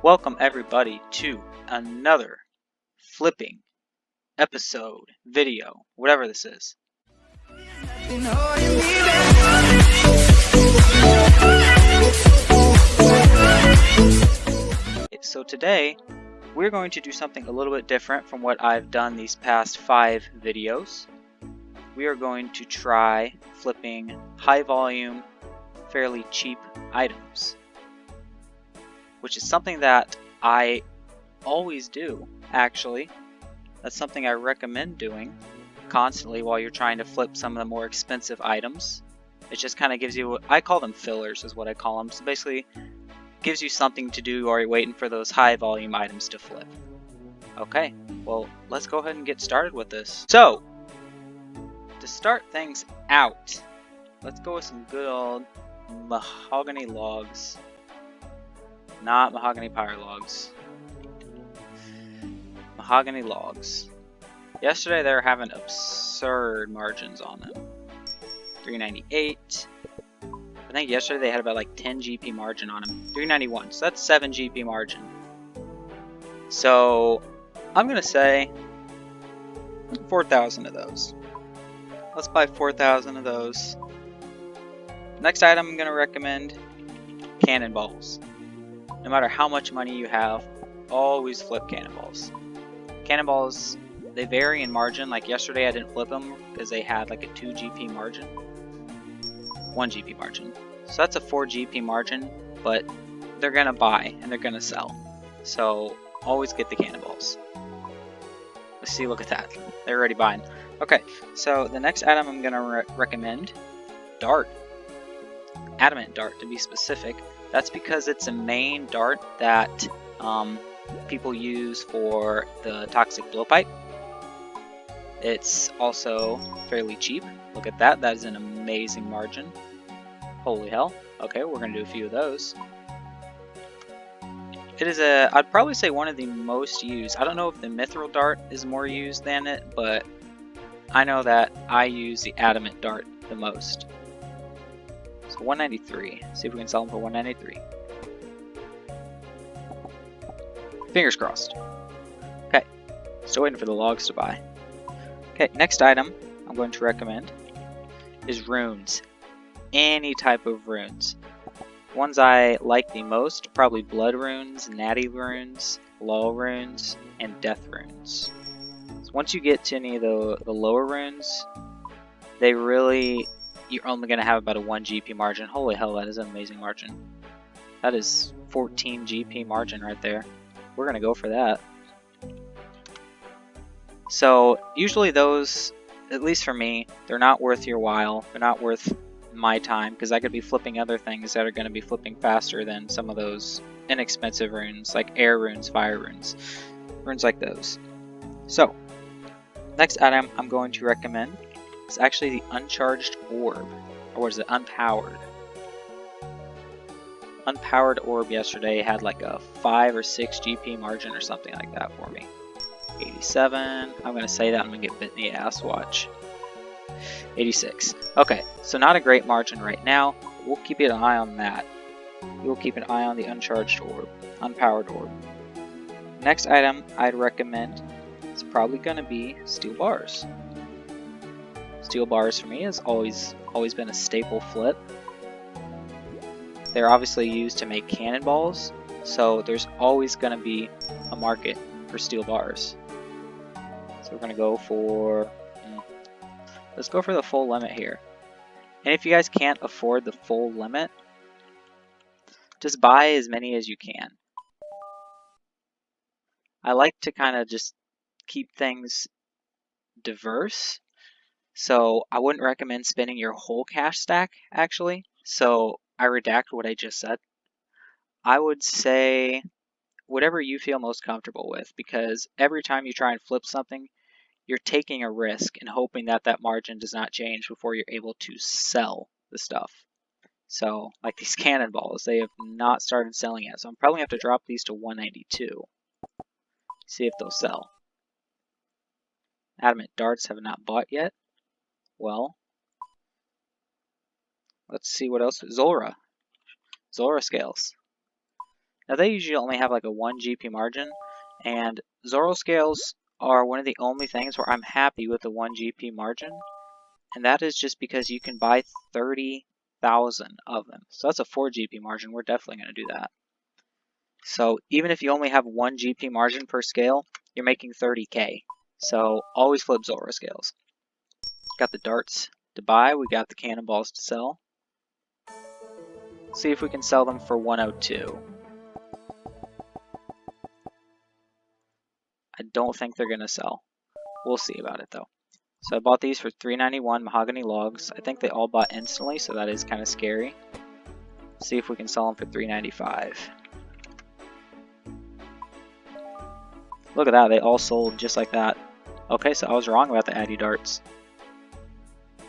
Welcome everybody to another flipping episode, video, whatever this is. So today we're going to do something a little bit different from what I've done these past 5 videos. We are going to try flipping high volume, fairly cheap items, which is something that I always do, actually. That's something I recommend doing constantly while you're trying to flip some of the more expensive items. It just kind of gives you, I call them fillers is what I call them. So basically gives you something to do while you're waiting for those high volume items to flip. Okay, well, let's go ahead and get started with this. So, to start things out, let's go with some good old mahogany logs. Not mahogany pyre logs. Mahogany logs. Yesterday they were having absurd margins on them. 398. I think yesterday they had about like 10 GP margin on them. 391. So that's 7 GP margin. So I'm gonna say 4,000 of those. Let's buy 4,000 of those. Next item I'm gonna recommend cannonballs. No matter how much money you have, always flip cannonballs. Cannonballs, they vary in margin. Like yesterday I didn't flip them because they had like a 2 GP margin. 1 GP margin. So that's a 4 GP margin, but they're gonna buy and they're gonna sell. So always get the cannonballs. Let's see, look at that. They're already buying. Okay, so the next item I'm gonna recommend, dart. Adamant dart to be specific. That's because it's a main dart that people use for the toxic blowpipe. It's also fairly cheap. Look at that. That is an amazing margin. Holy hell. Okay, we're going to do a few of those. It is I'd probably say one of the most used. I don't know if the mithril dart is more used than it, but I know that I use the adamant dart the most. So 193. See if we can sell them for 193. Fingers crossed. Okay, still waiting for the logs to buy. Okay, next item I'm going to recommend is runes. Any type of runes. Ones I like the most, probably blood runes, natty runes, law runes, and death runes. So once you get to any of the lower runes, they really, you're only going to have about a 1 GP margin. Holy hell, that is an amazing margin. That is 14 GP margin right there. We're going to go for that. So usually those, at least for me, they're not worth your while. They're not worth my time because I could be flipping other things that are going to be flipping faster than some of those inexpensive runes like air runes, fire runes, runes like those. So next item I'm going to recommend is actually the uncharged orb, or what is it, unpowered. Unpowered orb yesterday had like a 5 or 6 GP margin or something like that for me. 87. I'm going to say that I'm going to get bit in the ass, watch. 86. Okay, so not a great margin right now. We'll keep an eye on that. We'll keep an eye on the uncharged orb, unpowered orb. Next item I'd recommend is probably going to be steel bars. Steel bars for me has always been a staple flip. They're obviously used to make cannonballs, so there's always going to be a market for steel bars. So we're going to go for, let's go for the full limit here. And if you guys can't afford the full limit, just buy as many as you can. I like to kind of just keep things diverse, so I wouldn't recommend spending your whole cash stack actually. So I redact what I just said. I would say whatever you feel most comfortable with, because every time you try and flip something, you're taking a risk and hoping that that margin does not change before you're able to sell the stuff. So like these cannonballs, they have not started selling yet, so I'm probably going to have to drop these to 192. See if they'll sell. Adamant darts have not bought yet. Well, let's see what else. Zora scales. Now they usually only have like a 1 GP margin, and Zoro scales are one of the only things where I'm happy with the 1 GP margin, and that is just because you can buy 30,000 of them. So that's a 4 GP margin. We're definitely going to do that. So even if you only have 1 GP margin per scale, you're making 30K. So always flip Zoro scales. Got the darts to buy, we got the cannonballs to sell. See if we can sell them for 102. I don't think they're gonna sell. We'll see about it though. So I bought these for 391 mahogany logs. I think they all bought instantly, so that is kind of scary. See if we can sell them for 395. Look at that, they all sold just like that. Okay, so I was wrong about the Addy darts.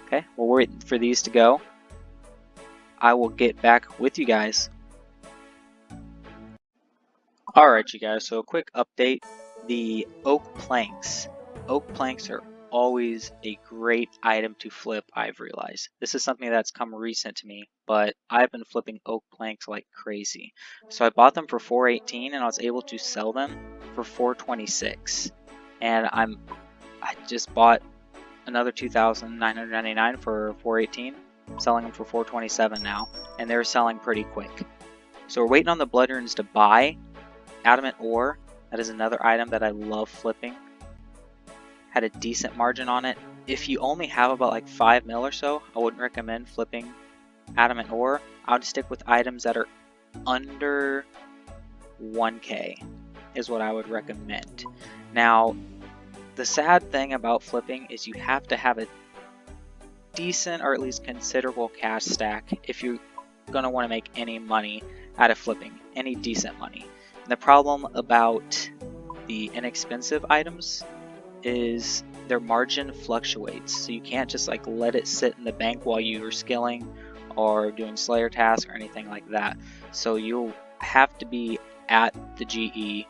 Okay, well we're waiting for these to go. I will get back with you guys. Alright you guys, so a quick update. The oak planks. Oak planks are always a great item to flip, I've realized. This is something that's come recent to me, but I've been flipping oak planks like crazy. So I bought them for 418 and I was able to sell them for 426. And I just bought another 2,999 for 418. I'm selling them for 427 now, and they're selling pretty quick. So we're waiting on the blood runes to buy. Adamant ore, that is another item that I love flipping. Had a decent margin on it. If you only have about like 5 mil or so, I wouldn't recommend flipping adamant ore. I would stick with items that are under 1K is what I would recommend. Now, the sad thing about flipping is you have to have a decent or at least considerable cash stack if you're going to want to make any money out of flipping, any decent money. And the problem about the inexpensive items is their margin fluctuates, so you can't just like let it sit in the bank while you are skilling or doing slayer tasks or anything like that. So you'll have to be at the GE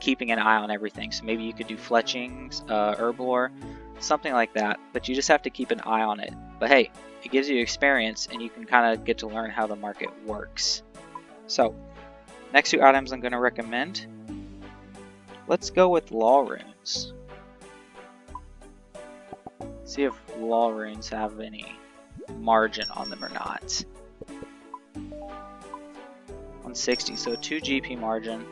keeping an eye on everything. So maybe you could do fletchings, herblore, something like that, but you just have to keep an eye on it. But hey, it gives you experience and you can kind of get to learn how the market works. So next 2 items I'm going to recommend, let's go with law runes. See if law runes have any margin on them or not. 160, so 2 GP margin.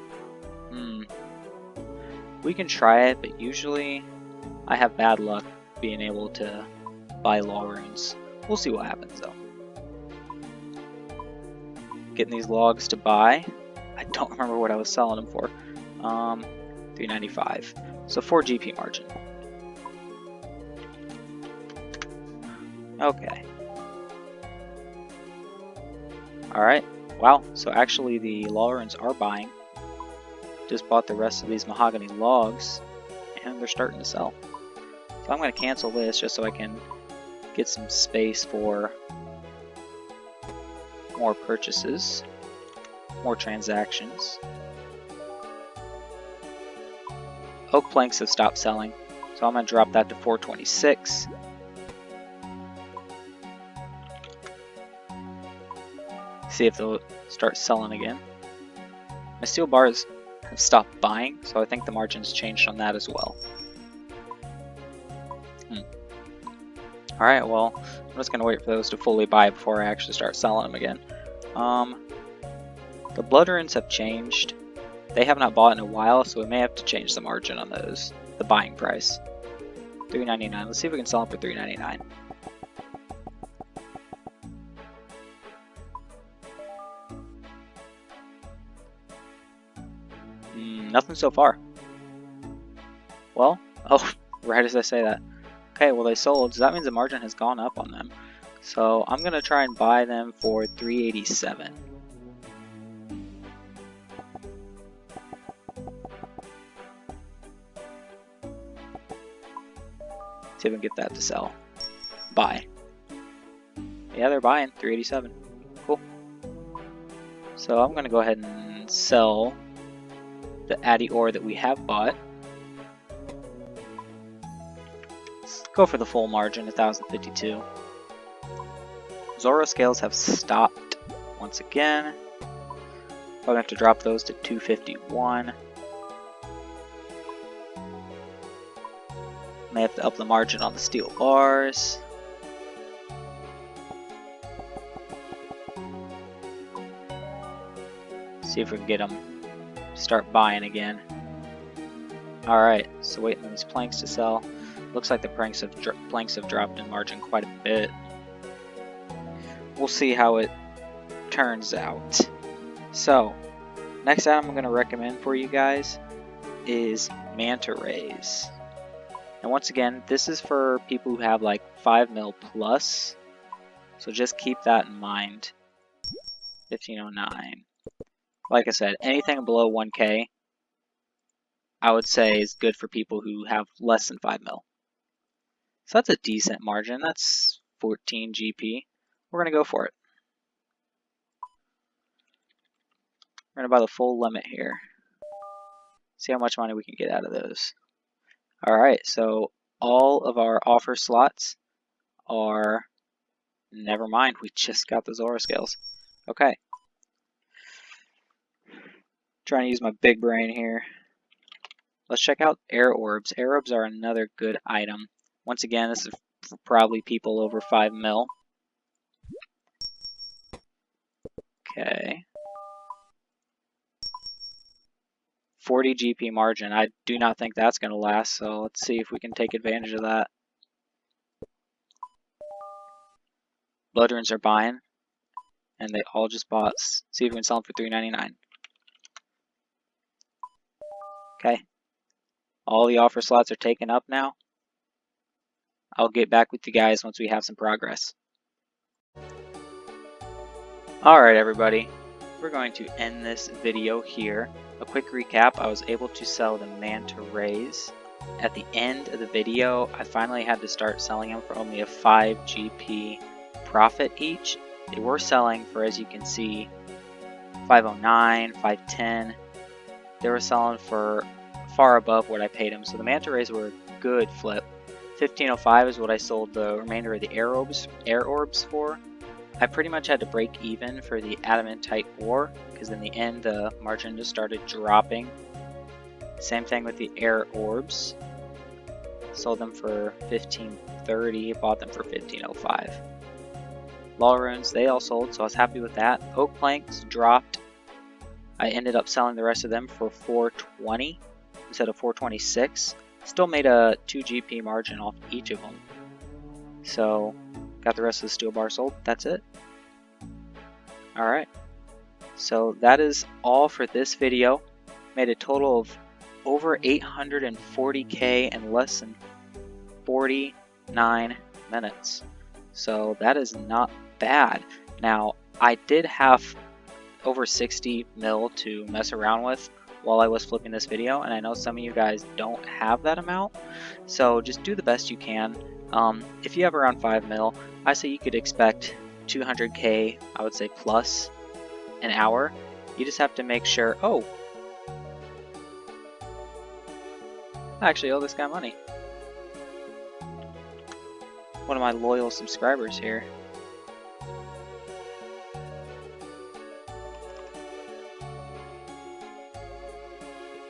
We can try it, but usually I have bad luck being able to buy law runes. We'll see what happens though. Getting these logs to buy. I don't remember what I was selling them for. 395. So 4 GP margin. Okay. Alright. Wow. So actually the law runes are buying. Just bought the rest of these mahogany logs and they're starting to sell. So I'm going to cancel this just so I can get some space for more purchases, more transactions. Oak planks have stopped selling, so I'm going to drop that to 426. See if they'll start selling again. My steel bars have stopped buying, so I think the margins changed on that as well. Alright, well, I'm just going to wait for those to fully buy before I actually start selling them again. The blood runes have changed. They have not bought in a while, so we may have to change the margin on those. The buying price. $3.99. Let's see if we can sell them for $3.99. Nothing so far. Well, oh, right as I say that. Okay, well they sold, so that means the margin has gone up on them. So I'm gonna try and buy them for $387. See if we can get that to sell. Buy. Yeah, they're buying $387. Cool. So I'm gonna go ahead and sell the Addy ore that we have bought. Let's go for the full margin, 1,052. Zoro scales have stopped once again. Probably have to drop those to 251. May have to up the margin on the steel bars. See if we can get them to start buying again. Alright, so waiting on these planks to sell. Looks like the planks have dropped in margin quite a bit. We'll see how it turns out. So, next item I'm going to recommend for you guys is manta rays. And once again, this is for people who have like 5 mil plus. So just keep that in mind. 1509. Like I said, anything below 1k, I would say is good for people who have less than 5 mil. So that's a decent margin. That's 14 GP. We're going to go for it. We're going to buy the full limit here. See how much money we can get out of those. Alright, so all of our offer slots are... Never mind, we just got the Zora scales. Okay. Trying to use my big brain here. Let's check out air orbs. Air orbs are another good item. Once again, this is for probably people over 5 mil. Okay. 40 GP margin. I do not think that's going to last, so let's see if we can take advantage of that. Blood runes are buying, and they all just bought. See if we can sell them for $3.99. Okay. All the offer slots are taken up now. I'll get back with you guys once we have some progress. Alright everybody, we're going to end this video here. A quick recap, I was able to sell the manta rays. At the end of the video, I finally had to start selling them for only a 5 GP profit each. They were selling for, as you can see, 509, 510. They were selling for far above what I paid them, so the manta rays were a good flip. 1505 is what I sold the remainder of the air orbs for. I pretty much had to break even for the adamantite ore, because in the end the margin just started dropping. Same thing with the air orbs. Sold them for 1530, bought them for 1505. Law runes, they all sold, so I was happy with that. Oak planks dropped. I ended up selling the rest of them for 420 instead of 426. Still made a 2 GP margin off each of them. So, got the rest of the steel bar sold. That's it. Alright. So, that is all for this video. Made a total of over 840k in less than 49 minutes. So, that is not bad. Now, I did have over 60 mil to mess around with while I was flipping this video, and I know some of you guys don't have that amount, so just do the best you can. If you have around 5 mil, I say you could expect 200k, I would say plus an hour. You just have to make sure, oh, I actually owe this guy money. One of my loyal subscribers here.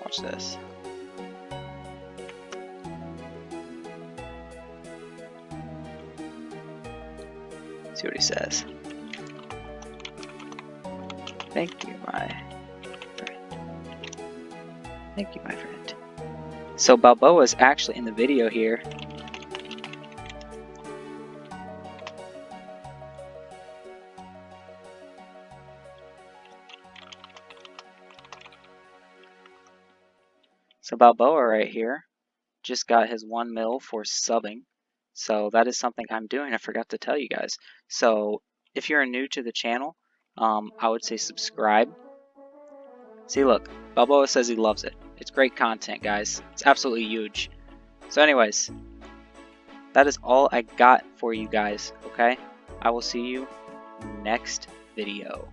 Watch this. See what he says. Thank you, my friend. Thank you, my friend. So Balboa is actually in the video here. So Balboa right here just got his 1 mil for subbing. So that is something I'm doing. I forgot to tell you guys. So if you're new to the channel, I would say subscribe. See, look, Balboa says he loves it. It's great content, guys. It's absolutely huge. So anyways, that is all I got for you guys, okay? I will see you next video.